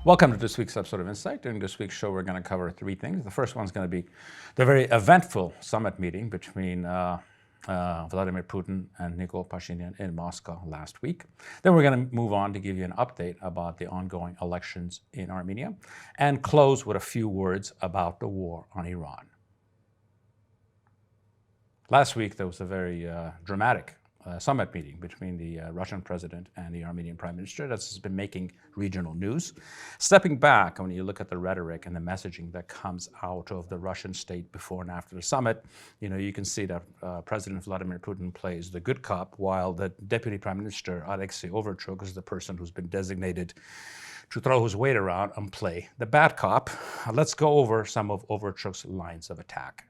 Welcome to this week's episode of Insight. During this week's show, we're going to cover three things. The first one's going to be the very eventful summit meeting between Vladimir Putin and Nikol Pashinyan in Moscow last week. Then we're going to move on to give you an update about the ongoing elections in Armenia and close with a few words about the war on Iran. Last week, there was a very dramatic summit meeting between the Russian president and the Armenian prime minister that's been making regional news. Stepping back, when you look at the rhetoric and the messaging that comes out of the Russian state before and after the summit, you can see that President Vladimir Putin plays the good cop, while the deputy prime minister, Alexei Overchuk, is the person who's been designated to throw his weight around and play the bad cop. Let's go over some of Overchuk's lines of attack.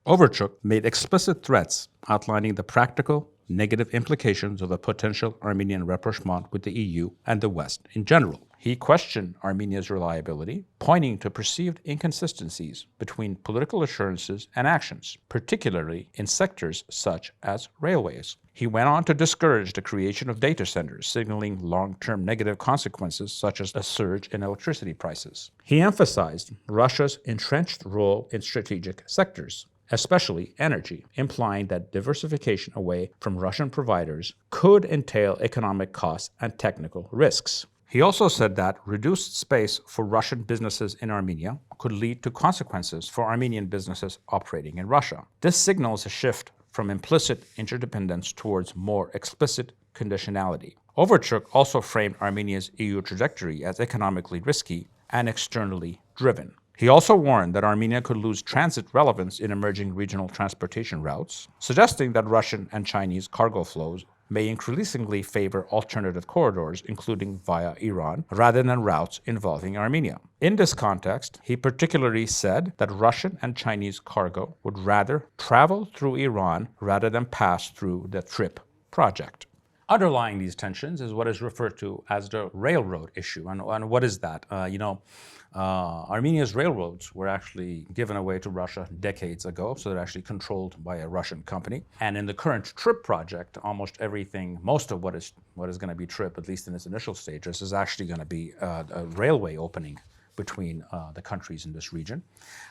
Overchuk made explicit threats outlining the practical, negative implications of a potential Armenian rapprochement with the EU and the West in general. He questioned Armenia's reliability, pointing to perceived inconsistencies between political assurances and actions, particularly in sectors such as railways. He went on to discourage the creation of data centers, signaling long-term negative consequences such as a surge in electricity prices. He emphasized Russia's entrenched role in strategic sectors, especially energy, implying that diversification away from Russian providers could entail economic costs and technical risks. He also said that reduced space for Russian businesses in Armenia could lead to consequences for Armenian businesses operating in Russia. This signals a shift from implicit interdependence towards more explicit conditionality. Overchuk also framed Armenia's EU trajectory as economically risky and externally driven. He also warned that Armenia could lose transit relevance in emerging regional transportation routes, suggesting that Russian and Chinese cargo flows may increasingly favor alternative corridors, including via Iran, rather than routes involving Armenia. In this context, he particularly said that Russian and Chinese cargo would rather travel through Iran rather than pass through the TRIP project. Underlying these tensions is what is referred to as the railroad issue. And what is that? Armenia's railroads were actually given away to Russia decades ago, so they're actually controlled by a Russian company. And in the current TRIP project, almost everything, most of what is going to be TRIP, at least in its initial stages, is actually going to be a railway opening between the countries in this region.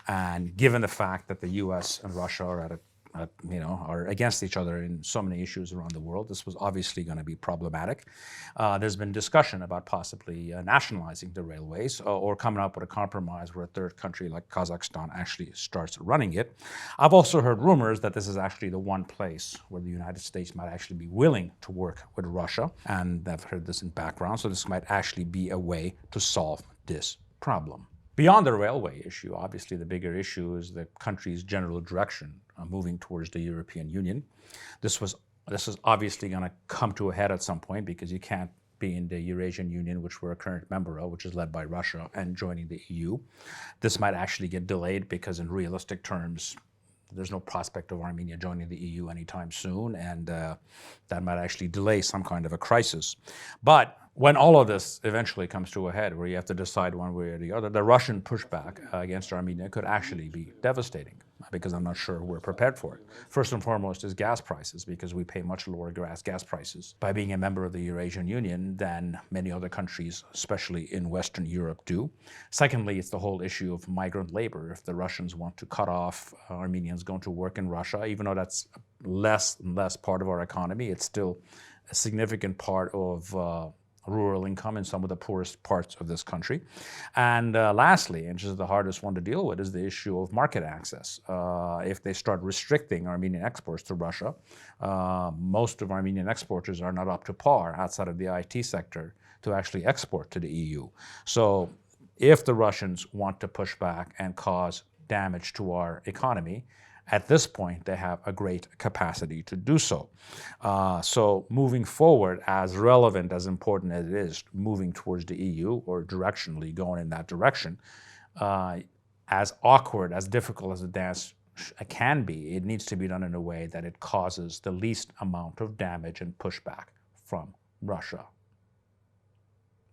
And given the fact that the U.S. and Russia are are against each other in so many issues around the world, this was obviously going to be problematic. There's been discussion about possibly nationalizing the railways or coming up with a compromise where a third country like Kazakhstan actually starts running it. I've also heard rumors that this is actually the one place where the United States might actually be willing to work with Russia, and I've heard this in background, so this might actually be a way to solve this problem. Beyond the railway issue, obviously the bigger issue is the country's general direction moving towards the European Union. This is obviously going to come to a head at some point, because you can't be in the Eurasian Union, which we're a current member of, which is led by Russia, and joining the EU. This might actually get delayed because in realistic terms, there's no prospect of Armenia joining the EU anytime soon, and that might actually delay some kind of a crisis. But when all of this eventually comes to a head, where you have to decide one way or the other, the Russian pushback against Armenia could actually be devastating, because I'm not sure we're prepared for it. First and foremost is gas prices, because we pay much lower gas prices by being a member of the Eurasian Union than many other countries, especially in Western Europe, do. Secondly, it's the whole issue of migrant labor. If the Russians want to cut off Armenians going to work in Russia, even though that's less and less part of our economy, it's still a significant part of rural income in some of the poorest parts of this country. And lastly, and this is the hardest one to deal with, is the issue of market access. If they start restricting Armenian exports to Russia, most of Armenian exporters are not up to par outside of the IT sector to actually export to the EU. So if the Russians want to push back and cause damage to our economy, at this point, they have a great capacity to do so. So moving forward, as relevant, as important as it is, moving towards the EU or directionally going in that direction, as awkward, as difficult as the dance can be, it needs to be done in a way that it causes the least amount of damage and pushback from Russia.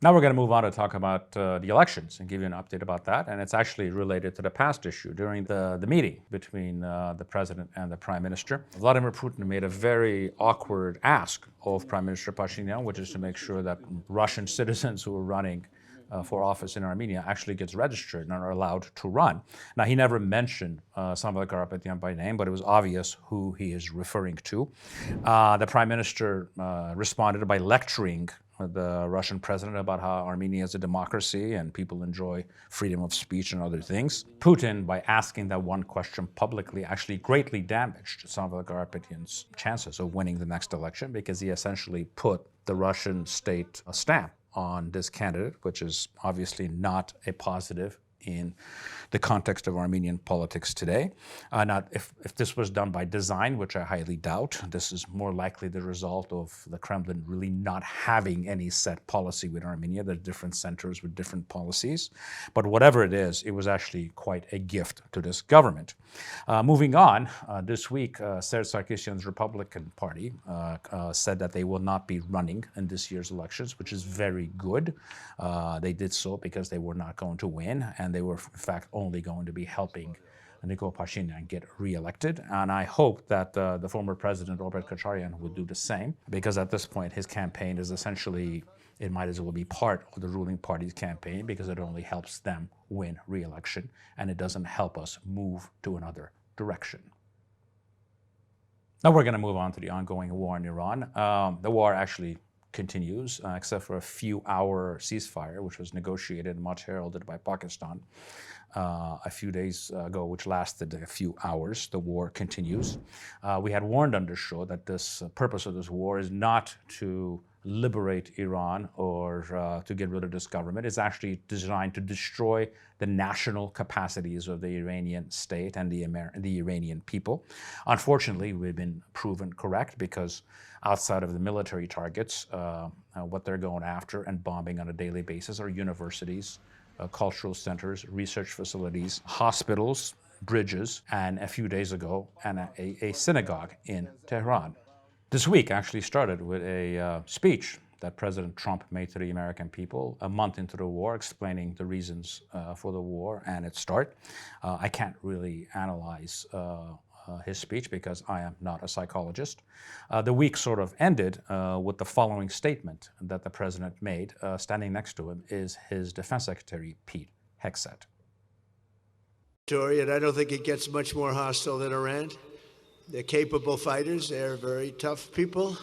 Now we're going to move on to talk about the elections and give you an update about that. And it's actually related to the past issue. During the meeting between the president and the prime minister, Vladimir Putin made a very awkward ask of Prime Minister Pashinyan, which is to make sure that Russian citizens who are running for office in Armenia actually gets registered and are allowed to run. Now, he never mentioned Samvel Karapetyan by name, but it was obvious who he is referring to. The prime minister responded by lecturing the Russian president about how Armenia is a democracy and people enjoy freedom of speech and other things. Putin, by asking that one question publicly, actually greatly damaged Samvel Karapetyan's chances of winning the next election, because he essentially put the Russian state stamp on this candidate, which is obviously not a positive in the context of Armenian politics today. Now, if this was done by design, which I highly doubt, this is more likely the result of the Kremlin really not having any set policy with Armenia. There are different centers with different policies. But whatever it is, it was actually quite a gift to this government. Moving on, this week, Serge Sarkisyan's Republican Party said that they will not be running in this year's elections, which is very good. They did so because they were not going to win, and they were, in fact, only going to be helping Nikol Pashinyan get reelected. And I hope that the former president, Robert Kacharyan, would do the same, because at this point, his campaign is essentially, it might as well be part of the ruling party's campaign, because it only helps them win re-election, and it doesn't help us move to another direction. Now we're going to move on to the ongoing war in Iran. The war actually continues, except for a few-hour ceasefire, which was negotiated and much heralded by Pakistan a few days ago, which lasted a few hours. The war continues. We had warned on this show that this purpose of this war is not to liberate Iran or to get rid of this government. It's actually designed to destroy the national capacities of the Iranian state and the Iranian people. Unfortunately, we've been proven correct, because outside of the military targets, what they're going after and bombing on a daily basis are universities, cultural centers, research facilities, hospitals, bridges, and a few days ago, a synagogue in Tehran. This week actually started with a speech that President Trump made to the American people a month into the war, explaining the reasons for the war and its start. I can't really analyze his speech because I am not a psychologist. The week sort of ended with the following statement that the president made. Standing next to him is his defense secretary, Pete Hegseth. And I don't think it gets much more hostile than Iran. They're capable fighters. They're very tough people.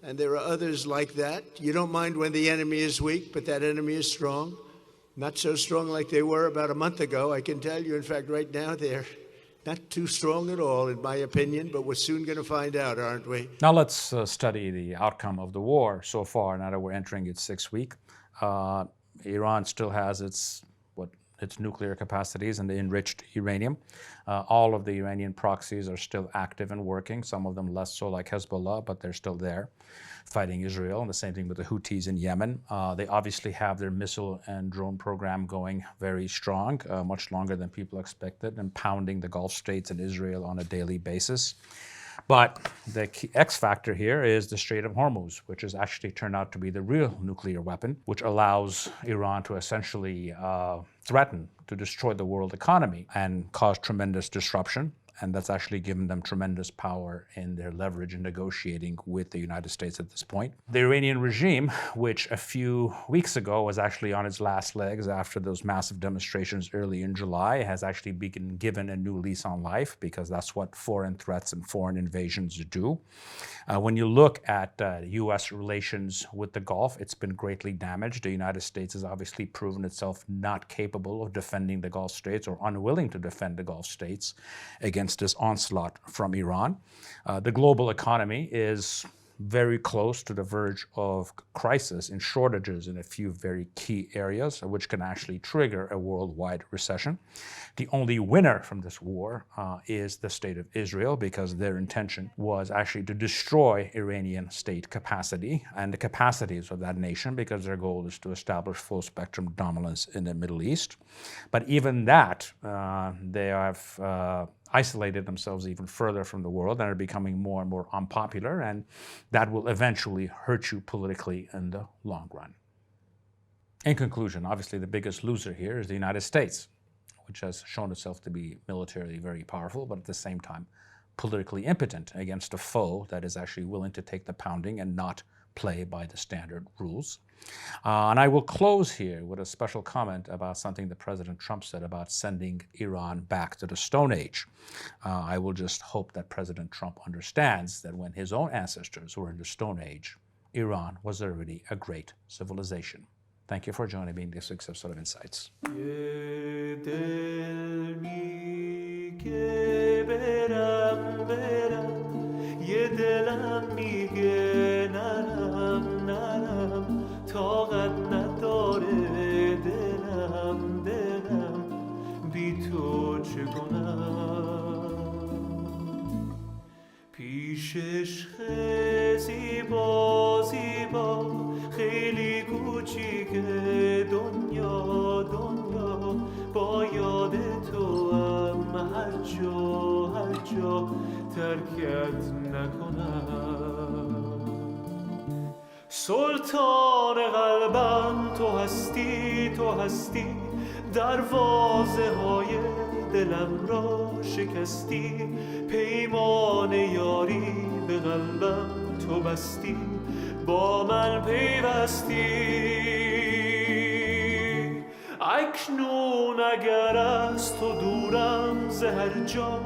And there are others like that. You don't mind when the enemy is weak, but that enemy is strong. Not so strong like they were about a month ago, I can tell you. In fact, right now, they're not too strong at all, in my opinion, but we're soon going to find out, aren't we? Now let's study the outcome of the war so far, now that we're entering its sixth week. Iran still has its nuclear capacities and the enriched uranium. All of the Iranian proxies are still active and working, some of them less so, like Hezbollah, but they're still there fighting Israel, and the same thing with the Houthis in Yemen. They obviously have their missile and drone program going very strong, much longer than people expected, and pounding the Gulf states and Israel on a daily basis. But the key X factor here is the Strait of Hormuz, which has actually turned out to be the real nuclear weapon, which allows Iran to essentially threaten to destroy the world economy and cause tremendous disruption. And that's actually given them tremendous power in their leverage in negotiating with the United States at this point. The Iranian regime, which a few weeks ago was actually on its last legs after those massive demonstrations early in July, has actually been given a new lease on life, because that's what foreign threats and foreign invasions do. When you look at U.S. relations with the Gulf, it's been greatly damaged. The United States has obviously proven itself not capable of defending the Gulf states, or unwilling to defend the Gulf states against this onslaught from Iran. The global economy is very close to the verge of crisis and shortages in a few very key areas, which can actually trigger a worldwide recession. The only winner from this war is the state of Israel, because their intention was actually to destroy Iranian state capacity and the capacities of that nation, because their goal is to establish full spectrum dominance in the Middle East. But even that, they have isolated themselves even further from the world and are becoming more and more unpopular, and that will eventually hurt you politically in the long run. In conclusion, obviously the biggest loser here is the United States, which has shown itself to be militarily very powerful, but at the same time politically impotent against a foe that is actually willing to take the pounding and not play by the standard rules. And I will close here with a special comment about something that President Trump said about sending Iran back to the Stone Age. I will just hope that President Trump understands that when his own ancestors were in the Stone Age, Iran was already a great civilization. Thank you for joining me in this week's episode of Insights. طاقت نداره دلم بی تو چگونم پیشش زیبا خیلی کوچیکه دنیا با یاد تو هم هر جا ترکت نکنم سلطان قلبم تو هستی دروازه های دلم را شکستی پیمان یاری به قلبم تو بستی با من پیوستی اکنون اگر از تو دورم ز هر جا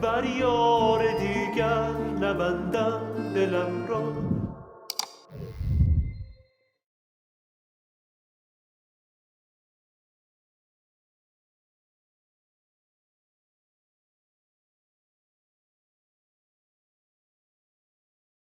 بر یار دیگر نبندم دلم را